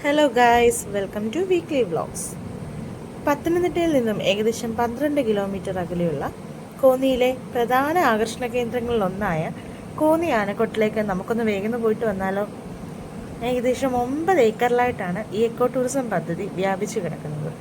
Hello guys, welcome to weekly vlogs. പത്തനംതിട്ടയിൽ നിന്നും ഏകദേശം 12 കിലോമീറ്റർ അകലെയുള്ള കോന്നിയിലെ പ്രധാന ആകർഷണ കേന്ദ്രങ്ങളിലൊന്നായ കോന്നി ആനക്കൊട്ടിലേക്ക് നമുക്കൊന്ന് വേഗം പോയിട്ട് വന്നാലോ? ഏകദേശം 9 ഏക്കറിലായിട്ടാണ് ഈ എക്കോ ടൂറിസം പദ്ധതി വ്യാപിച്ചു കിടക്കുന്നത്.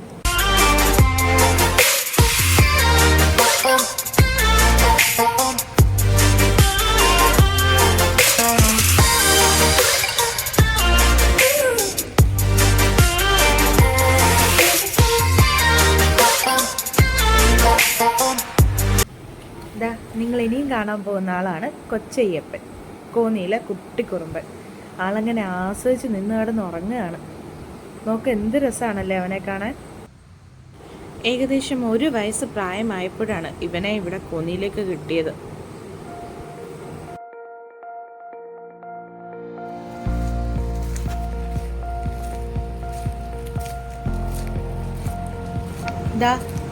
നിങ്ങൾ ഇനിയും കാണാൻ പോകുന്ന ആളാണ് കൊച്ചയ്യപ്പൻ, കോന്നിയിലെ കുട്ടിക്കുറുമ്പൻ. ആളങ്ങനെ ആസ്വദിച്ച് നിന്ന് കിടന്ന് ഉറങ്ങുകയാണ്. നോക്ക്, എന്ത് രസമാണല്ലേ അവനെ കാണാൻ. ഏകദേശം 1 വയസ്സ് പ്രായമായപ്പോഴാണ് ഇവനെ ഇവിടെ കോന്നിയിലേക്ക് കിട്ടിയത്.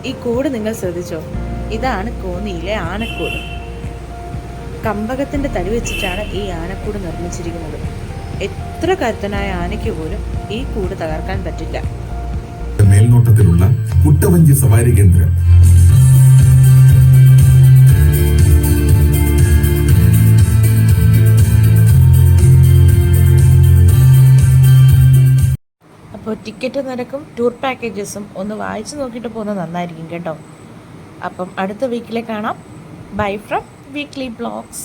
ഈ കൂട് നിങ്ങൾ ശ്രദ്ധിച്ചോ? ഇതാണ് കോന്നിയിലെ ആനക്കൂട്. കമ്പകത്തിന്റെ തടി വെച്ചിട്ടാണ് ഈ ആനക്കൂട് നിർമ്മിച്ചിരിക്കുന്നത്. എത്ര കരുത്തനായ ആനയ്ക്ക് പോലും ഈ കൂട് തകർക്കാൻ പറ്റില്ല. മേൽനോട്ടത്തിലുള്ള കുട്ടവഞ്ചി സവാരി കേന്ദ്രം. അപ്പോൾ ടിക്കറ്റ് നിരക്കും ടൂർ പാക്കേജസും ഒന്ന് വായിച്ചു നോക്കിയിട്ട് പോകുന്നത് നന്നായിരിക്കും കേട്ടോ. അപ്പം അടുത്ത വീക്കിലെ കാണാം. Bye from weekly blogs.